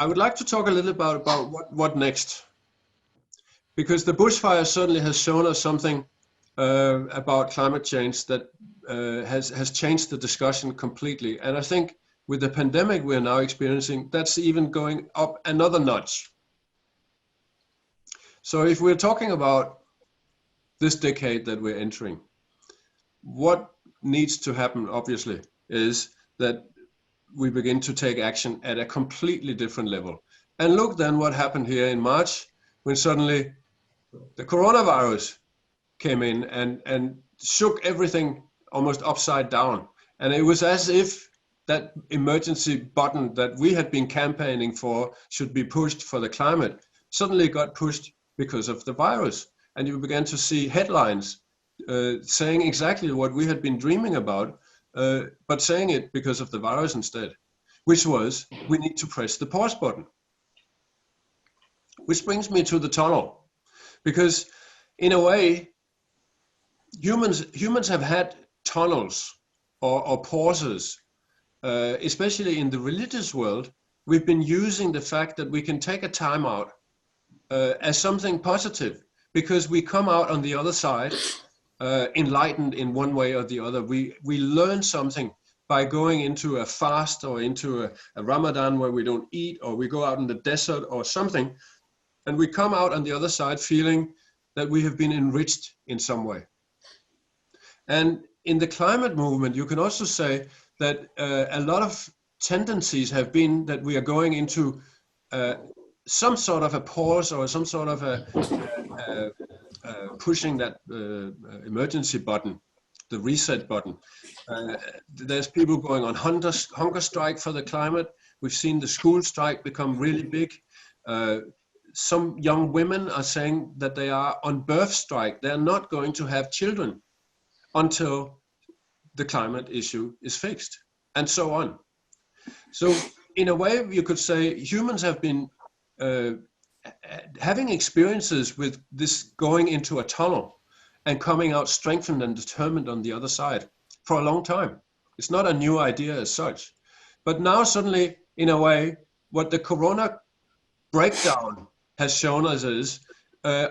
I would like to talk a little about what next, because the bushfire certainly has shown us something about climate change that has changed the discussion completely. And I think with the pandemic we're now experiencing, that's even going up another notch. So if we're talking about this decade that we're entering, what needs to happen, obviously, is that we begin to take action at a completely different level. And look then what happened here in March, when suddenly the coronavirus came in and shook everything almost upside down. And it was as if that emergency button that we had been campaigning for should be pushed for the climate suddenly got pushed because of the virus. And you began to see headlines saying exactly what we had been dreaming about, but saying it because of the virus instead, which was, we need to press the pause button. Which brings me to the tunnel, because in a way, humans have had tunnels or pauses, especially in the religious world. We've been using the fact that we can take a time out as something positive, because we come out on the other side enlightened in one way or the other. We learn something by going into a fast or into a Ramadan where we don't eat, or we go out in the desert or something, and we come out on the other side feeling that we have been enriched in some way. And in the climate movement, you can also say that a lot of tendencies have been that we are going into some sort of a pause or some sort of a pushing that emergency button, the reset button. There's people going on hunger strike for the climate. We've seen the school strike become really big. Some young women are saying that they are on birth strike. They're not going to have children until the climate issue is fixed, and so on. So in a way, you could say humans have been having experiences with this going into a tunnel and coming out strengthened and determined on the other side for a long time. It's not a new idea as such. But now suddenly, in a way, what the corona breakdown has shown us is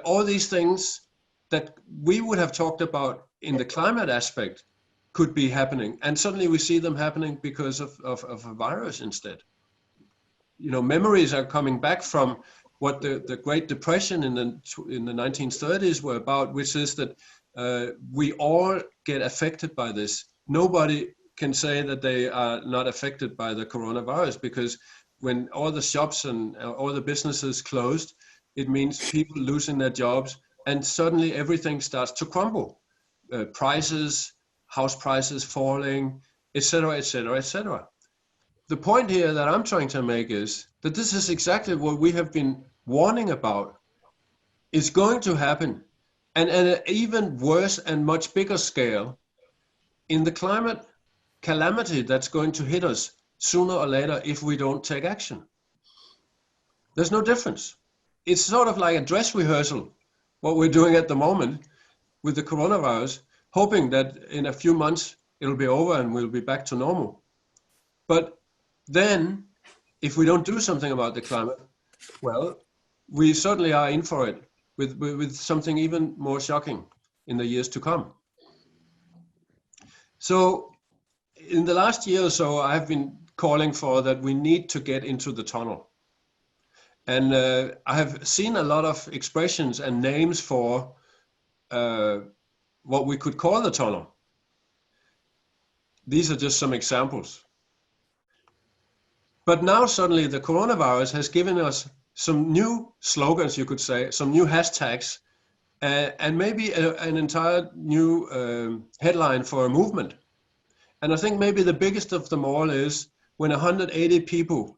all these things that we would have talked about in the climate aspect could be happening. And suddenly we see them happening because of a virus instead. You know, memories are coming back from what the Great Depression in the 1930s were about, which is that we all get affected by this. Nobody can say that they are not affected by the coronavirus, because when all the shops and all the businesses closed, it means people losing their jobs, and suddenly everything starts to crumble. Prices, house prices falling, etc., etc., etc. The point here that I'm trying to make is that this is exactly what we have been warning about is going to happen, and at an even worse and much bigger scale in the climate calamity that's going to hit us sooner or later if we don't take action. There's no difference. It's sort of like a dress rehearsal, what we're doing at the moment with the coronavirus, hoping that in a few months it'll be over and we'll be back to normal. But then, if we don't do something about the climate, well, we certainly are in for it with something even more shocking in the years to come. So in the last year or so, I've been calling for that we need to get into the tunnel. And I have seen a lot of expressions and names for what we could call the tunnel. These are just some examples. But now suddenly the coronavirus has given us some new slogans, you could say, some new hashtags, and maybe an entire new headline for a movement. And I think maybe the biggest of them all is when 180 people,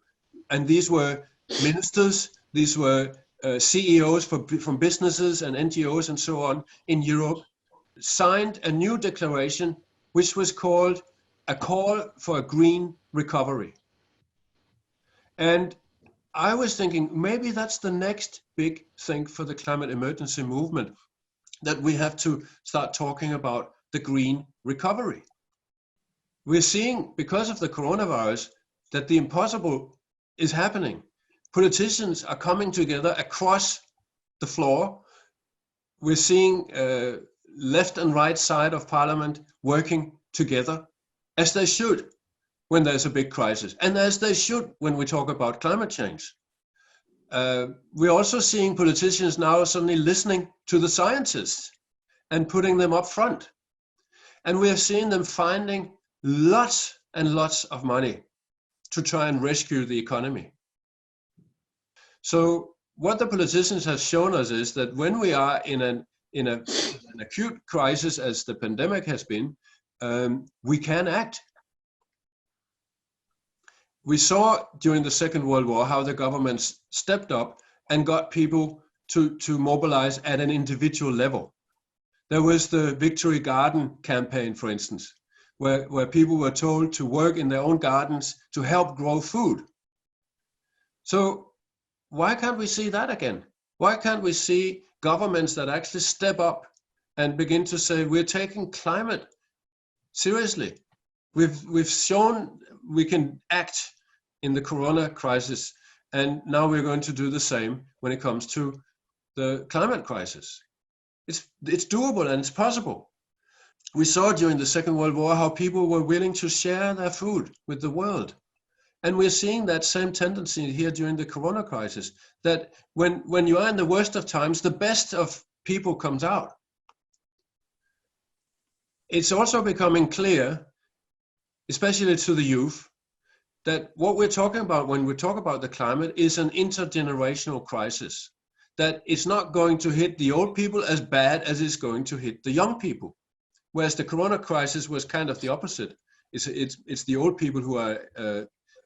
and these were ministers, these were CEOs from businesses and NGOs and so on in Europe, signed a new declaration which was called a call for a green recovery. And I was thinking maybe that's the next big thing for the climate emergency movement, that we have to start talking about the green recovery. We're seeing, because of the coronavirus, that the impossible is happening, politicians are coming together across the floor. We're seeing left and right side of parliament working together, as they should when there's a big crisis, and as they should when we talk about climate change. We're also seeing politicians now suddenly listening to the scientists and putting them up front. And we have seen them finding lots and lots of money to try and rescue the economy. So what the politicians have shown us is that when we are in an acute crisis, as the pandemic has been, we can act. We saw during the Second World War how the governments stepped up and got people to mobilize at an individual level. There was the Victory Garden campaign, for instance, where people were told to work in their own gardens to help grow food. So why can't we see that again? Why can't we see governments that actually step up and begin to say, we're taking climate seriously. We've shown we can act in the corona crisis, and now we're going to do the same when it comes to the climate crisis. It's doable and it's possible. We saw during the Second World War how people were willing to share their food with the world. And we're seeing that same tendency here during the corona crisis, that when you are in the worst of times, the best of people comes out. It's also becoming clear, especially to the youth, that what we're talking about when we talk about the climate is an intergenerational crisis, that it's not going to hit the old people as bad as it's going to hit the young people. Whereas the corona crisis was kind of the opposite. It's the old people who are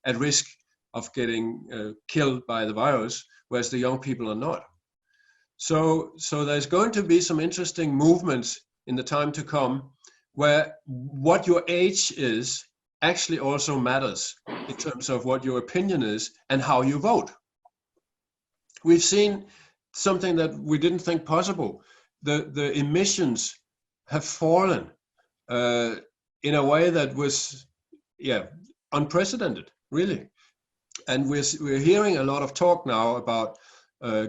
at risk of getting killed by the virus, whereas the young people are not. So there's going to be some interesting movements in the time to come where what your age is actually also matters in terms of what your opinion is and how you vote. We've seen something that we didn't think possible. The emissions have fallen in a way that was unprecedented, really. And we're hearing a lot of talk now about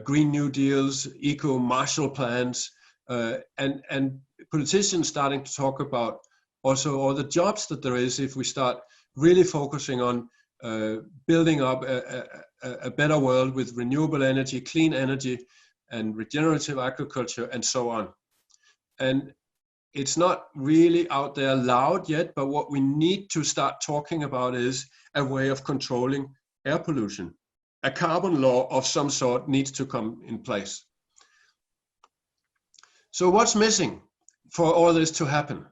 Green New Deals, eco Marshall plans, and politicians starting to talk about also all the jobs that there is if we start really focusing on building up a better world with renewable energy, clean energy, and regenerative agriculture, and so on. And it's not really out there loud yet, but what we need to start talking about is a way of controlling air pollution. A carbon law of some sort needs to come in place. So what's missing for all this to happen?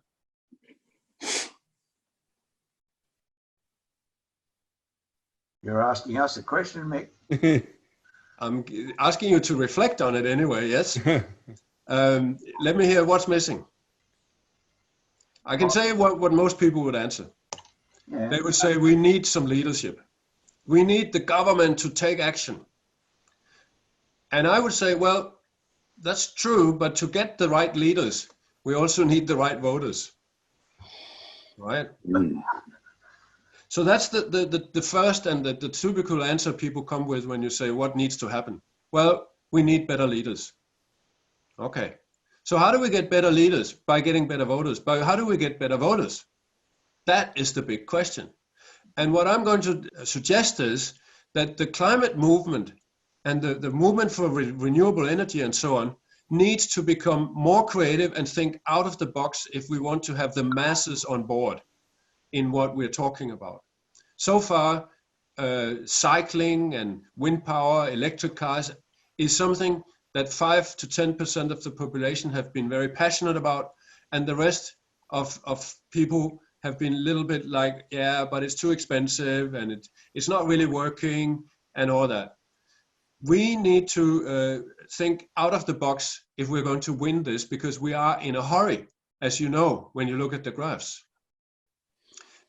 You're asking us a question, Mick? I'm asking you to reflect on it anyway, yes? Let me hear what's missing. I can say what most people would answer. Yeah. They would say, we need some leadership. We need the government to take action. And I would say, well, that's true, but to get the right leaders, we also need the right voters, right? Mm. So that's the first and the typical answer people come with when you say, what needs to happen? Well, we need better leaders. Okay. So how do we get better leaders? By getting better voters. But how do we get better voters? That is the big question. And what I'm going to suggest is that the climate movement and the movement for renewable energy and so on needs to become more creative and think out of the box if we want to have the masses on board in what we're talking about. So far, cycling and wind power, electric cars is something that 5 to 10% of the population have been very passionate about, and the rest of people have been a little bit like, yeah, but it's too expensive and it's not really working and all that. We need to think out of the box if we're going to win this, because we are in a hurry, as you know, when you look at the graphs.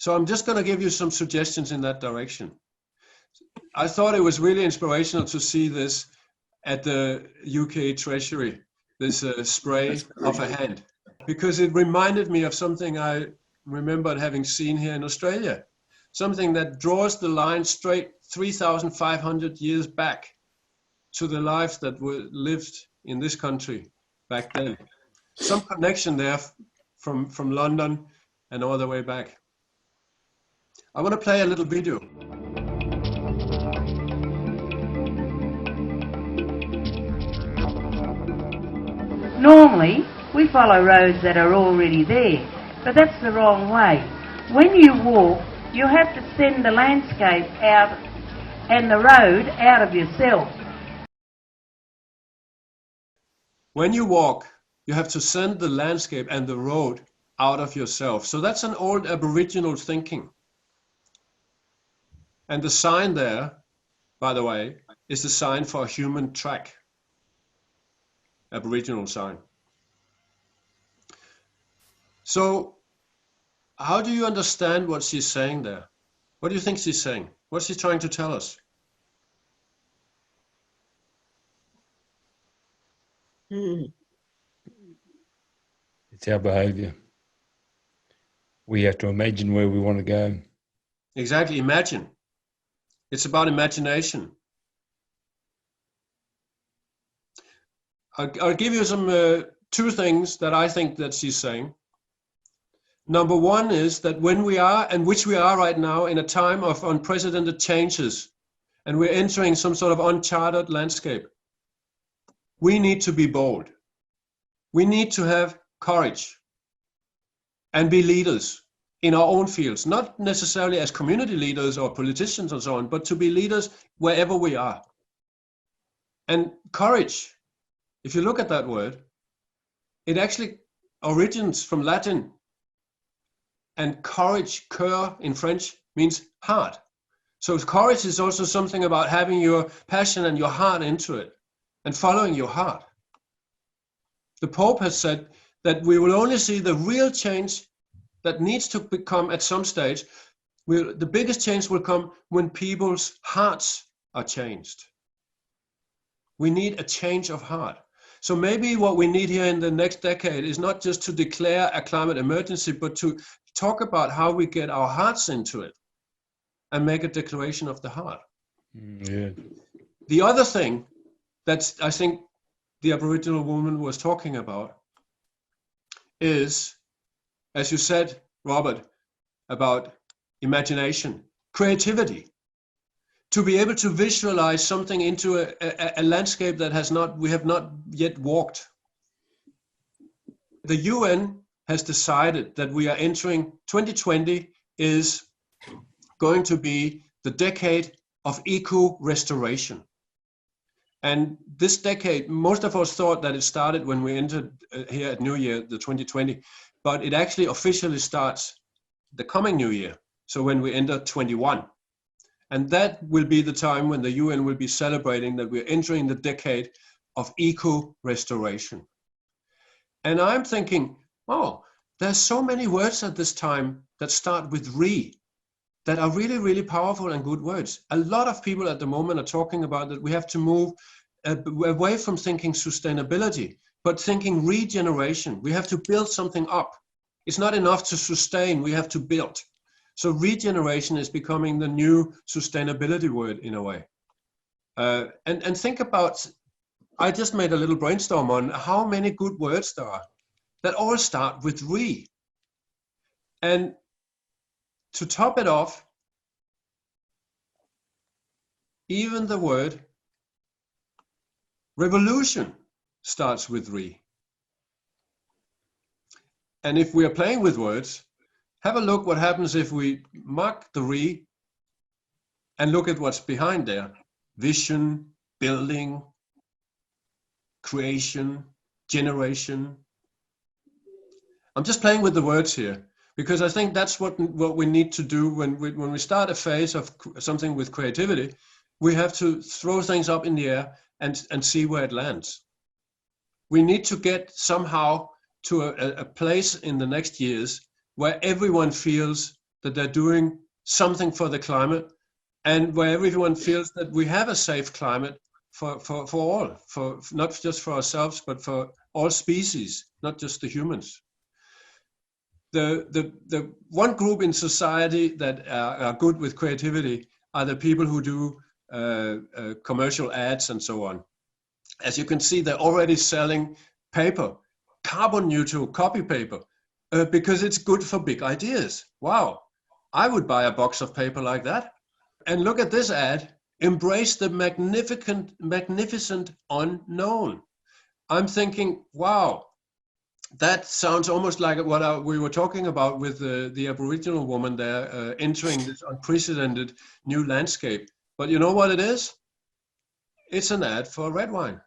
So I'm just going to give you some suggestions in that direction. I thought it was really inspirational to see this at the UK Treasury, this spray of a hand, because it reminded me of something I remembered having seen here in Australia, something that draws the line straight 3,500 years back to the lives that were lived in this country back then. Some connection there from London and all the way back. I want to play a little video. Normally, we follow roads that are already there, but that's the wrong way. When you walk, you have to send the landscape out and the road out of yourself. When you walk, you have to send the landscape and the road out of yourself. So that's an old Aboriginal thinking. And the sign there, by the way, is the sign for a human track. Aboriginal sign. So, how do you understand what she's saying there? What do you think she's saying? What's she trying to tell us? It's our behaviour. We have to imagine where we want to go. Exactly, imagine. It's about imagination. I'll give you some two things that I think that she's saying. Number one is that when we are, and which we are right now, in a time of unprecedented changes, and we're entering some sort of uncharted landscape, we need to be bold. We need to have courage and be leaders in our own fields, not necessarily as community leaders or politicians and so on, but to be leaders wherever we are. And courage, if you look at that word, it actually originates from Latin. And courage, cœur in French, means heart. So courage is also something about having your passion and your heart into it and following your heart. The Pope has said that we will only see the real change that needs to become at some stage. The biggest change will come when people's hearts are changed. We need a change of heart. So maybe what we need here in the next decade is not just to declare a climate emergency, but to talk about how we get our hearts into it and make a declaration of the heart. Yeah. The other thing that I think the Aboriginal woman was talking about is, as you said, Robert, about imagination, creativity. To be able to visualize something into a landscape that we have not yet walked. The UN has decided that we are entering 2020 is going to be the decade of eco-restoration. And this decade, most of us thought that it started when we entered here at New Year, the 2020, but it actually officially starts the coming New Year. So when we enter 21. And that will be the time when the UN will be celebrating that we're entering the decade of eco-restoration. And I'm thinking, oh, there's so many words at this time that start with re, that are really, really powerful and good words. A lot of people at the moment are talking about that we have to move away from thinking sustainability, but thinking regeneration. We have to build something up. It's not enough to sustain, we have to build. So regeneration is becoming the new sustainability word in a way. And think about, I just made a little brainstorm on how many good words there are that all start with re. And to top it off, even the word revolution starts with re. And if we are playing with words, have a look what happens if we mark the re and look at what's behind there. Vision, building, creation, generation. I'm just playing with the words here because I think that's what we need to do when we start a phase of something with creativity. We have to throw things up in the air and see where it lands. We need to get somehow to a place in the next years where everyone feels that they're doing something for the climate and where everyone feels that we have a safe climate for all, for not just for ourselves, but for all species, not just the humans. The one group in society that are good with creativity are the people who do commercial ads and so on. As you can see, they're already selling paper, carbon neutral copy paper, because it's good for big ideas. Wow, I would buy a box of paper like that. And look at this ad, embrace the magnificent unknown. I'm thinking, wow, that sounds almost like what we were talking about with the Aboriginal woman there entering this unprecedented new landscape. But you know what it is? It's an ad for red wine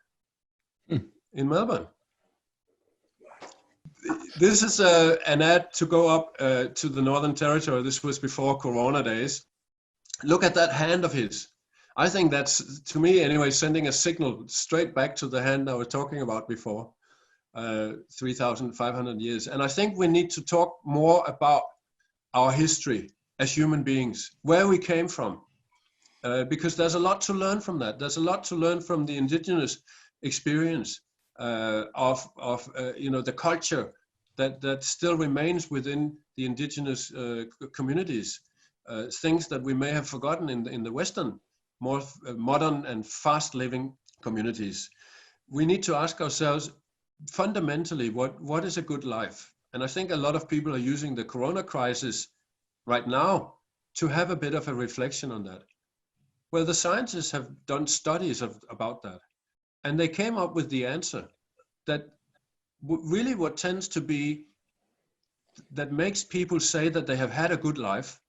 in Melbourne. This is an ad to go up to the Northern Territory. This was before Corona days. Look at that hand of his. I think that's, to me anyway, sending a signal straight back to the hand I was talking about before, 3,500 years. And I think we need to talk more about our history as human beings, where we came from, because there's a lot to learn from that. There's a lot to learn from the indigenous experience of the culture that still remains within the indigenous communities, things that we may have forgotten in the Western, more modern and fast living communities. We need to ask ourselves fundamentally, what is a good life? And I think a lot of people are using the Corona crisis right now to have a bit of a reflection on that. Well, the scientists have done studies about that, and they came up with the answer that really what tends to be that makes people say that they have had a good life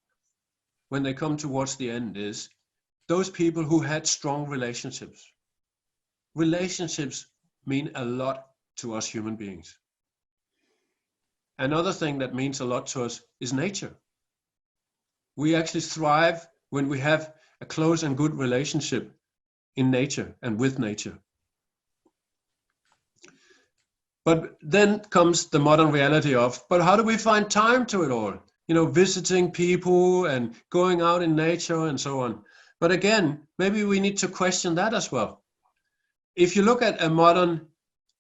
when they come towards the end is those people who had strong relationships. Relationships mean a lot to us human beings. Another thing that means a lot to us is nature. We actually thrive when we have a close and good relationship in nature and with nature. But then comes the modern reality of, but how do we find time to it all? You know, visiting people and going out in nature and so on. But again, maybe we need to question that as well. If you look at a modern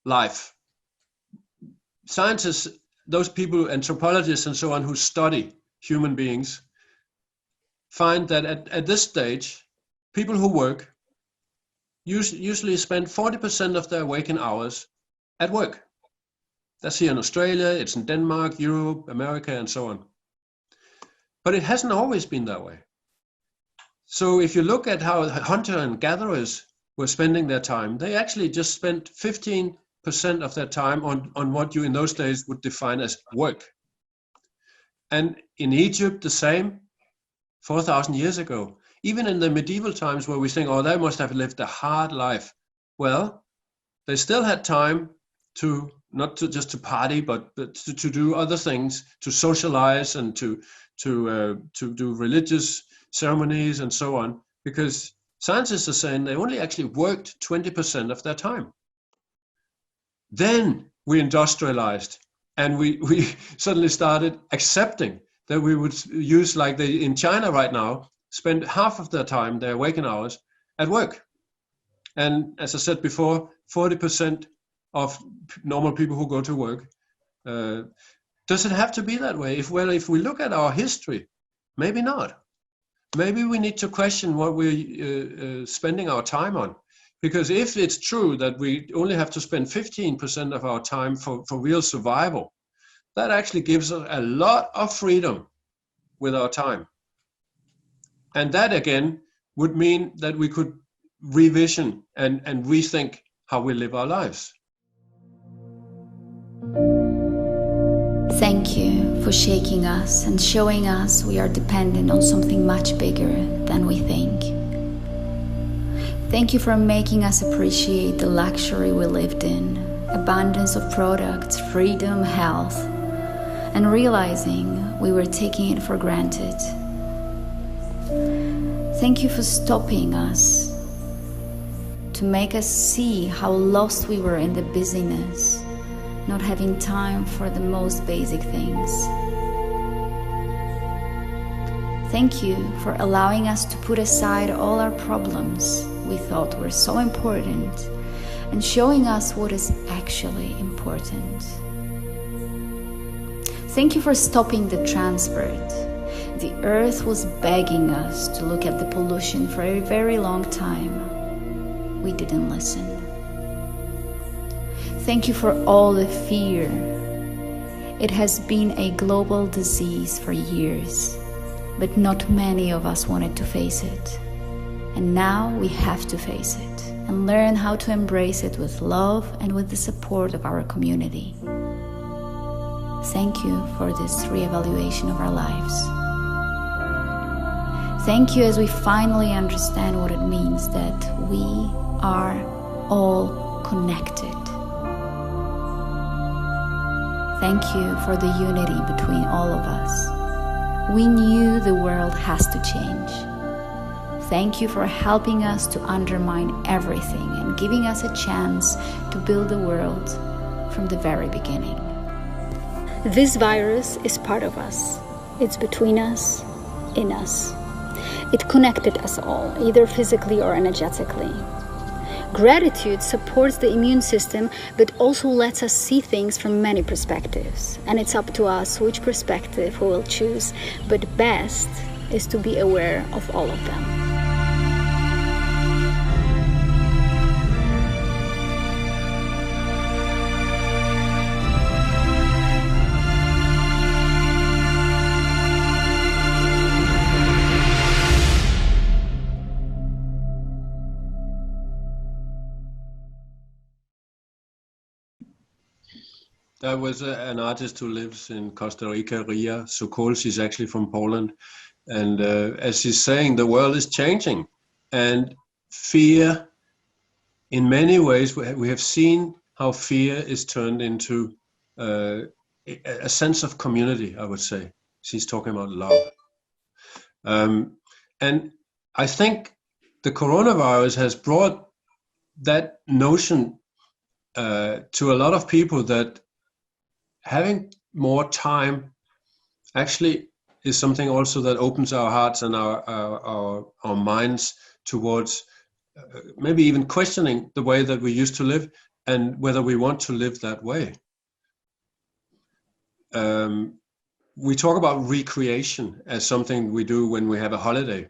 life, scientists, those people, anthropologists and so on, who study human beings, find that at this stage, people who work usually spend 40% of their waking hours at work. That's here in Australia, it's in Denmark, Europe, America, and so on. But it hasn't always been that way. So if you look at how hunter and gatherers were spending their time, they actually just spent 15% of their time on what you in those days would define as work. And in Egypt, the same, 4,000 years ago. Even in the medieval times where we think, oh, they must have lived a hard life. Well, they still had time to, not to just to party, but to do other things, to socialize and to do religious ceremonies and so on, because scientists are saying they only actually worked 20% of their time. Then we industrialized and we suddenly started accepting that we would use, like they in China right now, spend half of their time, their waking hours, at work. And as I said before, 40% of normal people who go to work. Does it have to be that way? If we look at our history, maybe not. Maybe we need to question what we're spending our time on. Because if it's true that we only have to spend 15% of our time for real survival, that actually gives us a lot of freedom with our time. And that again would mean that we could revision and rethink how we live our lives. Thank you for shaking us and showing us we are dependent on something much bigger than we think. Thank you for making us appreciate the luxury we lived in, abundance of products, freedom, health, and realizing we were taking it for granted. Thank you for stopping us, to make us see how lost we were in the busyness, not having time for the most basic things. Thank you for allowing us to put aside all our problems we thought were so important and showing us what is actually important. Thank you for stopping the transport, the earth was begging us to look at the pollution for a very long time, we didn't listen. Thank you for all the fear. It has been a global disease for years, but not many of us wanted to face it. And now we have to face it and learn how to embrace it with love and with the support of our community. Thank you for this reevaluation of our lives. Thank you as we finally understand what it means that we are all connected. Thank you for the unity between all of us. We knew the world has to change. Thank you for helping us to undermine everything and giving us a chance to build the world from the very beginning. This virus is part of us. It's between us, in us. It connected us all, either physically or energetically. Gratitude supports the immune system, but also lets us see things from many perspectives. And it's up to us which perspective we will choose, but best is to be aware of all of them. There was an artist who lives in Costa Rica, Ria Sokol. She's actually from Poland. And as she's saying, the world is changing. And fear, in many ways, we have seen how fear is turned into a sense of community, I would say. She's talking about love. And I think the coronavirus has brought that notion to a lot of people, that having more time actually is something also that opens our hearts and our minds towards maybe even questioning the way that we used to live and whether we want to live that way. We talk about recreation as something we do when we have a holiday.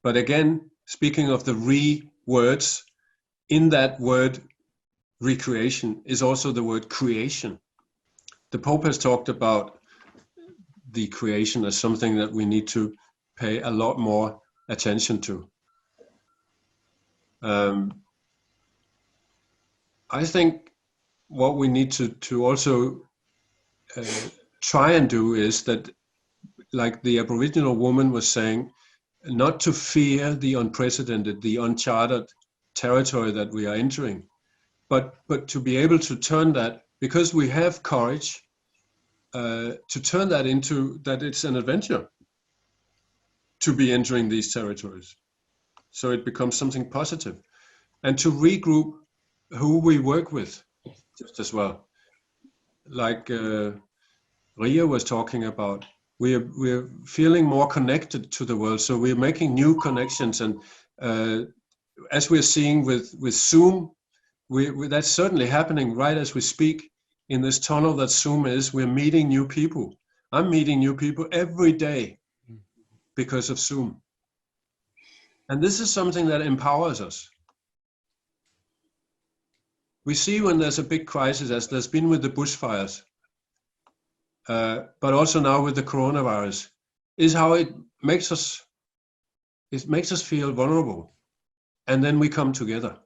But again, speaking of the words, in that word recreation is also the word creation. The Pope has talked about the creation as something that we need to pay a lot more attention to. I think what we need to also try and do is that, like the Aboriginal woman was saying, not to fear the unprecedented, the uncharted territory that we are entering, but to be able to turn that, because we have courage, to turn that into that it's an adventure to be entering these territories. So it becomes something positive, and to regroup who we work with just as well. Like Ria was talking about, we're feeling more connected to the world, so we're making new connections, and as we're seeing with Zoom, that's certainly happening right as we speak. In this tunnel that Zoom is, we're meeting new people. I'm meeting new people every day because of Zoom. And this is something that empowers us. We see when there's a big crisis, as there's been with the bushfires, but also now with the coronavirus, is how it makes us feel vulnerable. And then we come together.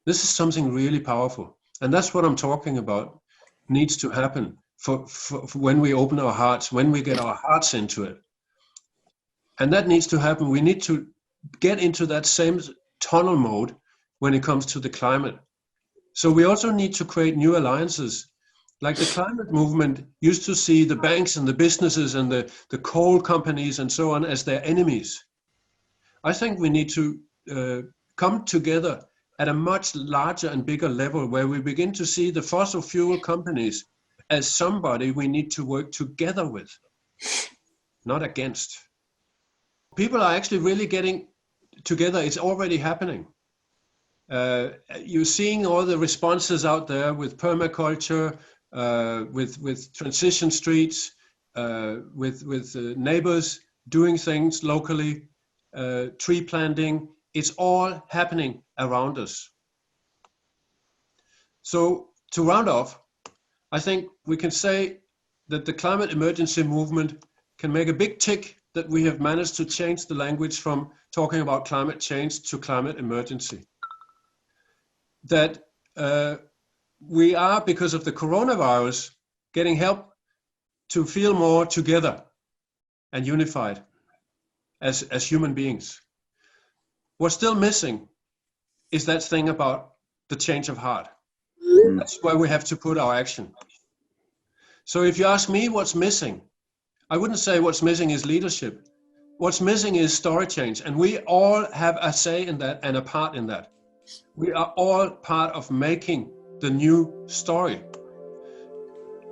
This is something really powerful. And that's what I'm talking about, needs to happen for when we open our hearts, when we get our hearts into it. And that needs to happen. We need to get into that same tunnel mode when it comes to the climate. So we also need to create new alliances. Like the climate movement used to see the banks and the businesses and the coal companies and so on as their enemies. I think we need to come together at a much larger and bigger level, where we begin to see the fossil fuel companies as somebody we need to work together with, not against. People are actually really getting together. It's already happening. You're seeing all the responses out there with permaculture, with transition streets, with neighbors, doing things locally, tree planting. It's all happening around us. So to round off, I think we can say that the climate emergency movement can make a big tick that we have managed to change the language from talking about climate change to climate emergency. That we are, because of the coronavirus, getting help to feel more together and unified as human beings. What's still missing is that thing about the change of heart. That's where we have to put our action. So if you ask me what's missing, I wouldn't say what's missing is leadership. What's missing is story change. And we all have a say in that and a part in that. We are all part of making the new story.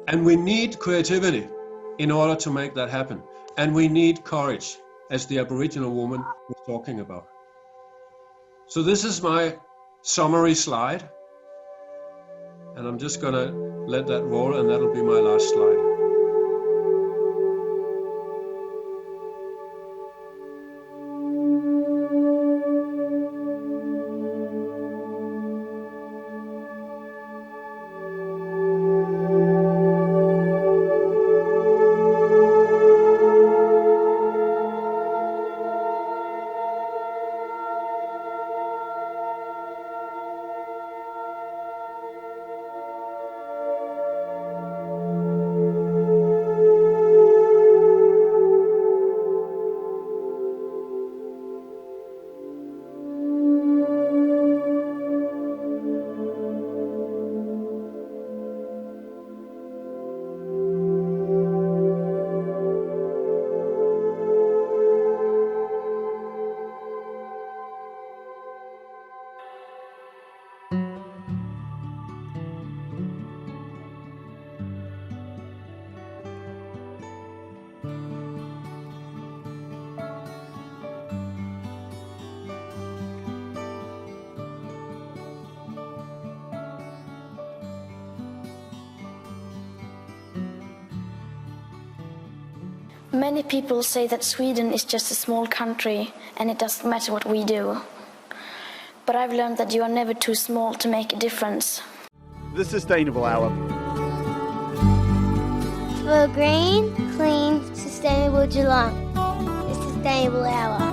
And we need creativity in order to make that happen. And we need courage, as the Aboriginal woman was talking about. So this is my summary slide. And I'm just going to let that roll, and that'll be my last slide. Many people say that Sweden is just a small country and it doesn't matter what we do. But I've learned that you are never too small to make a difference. The Sustainable Hour. For a green, clean, sustainable Geelong. The Sustainable Hour.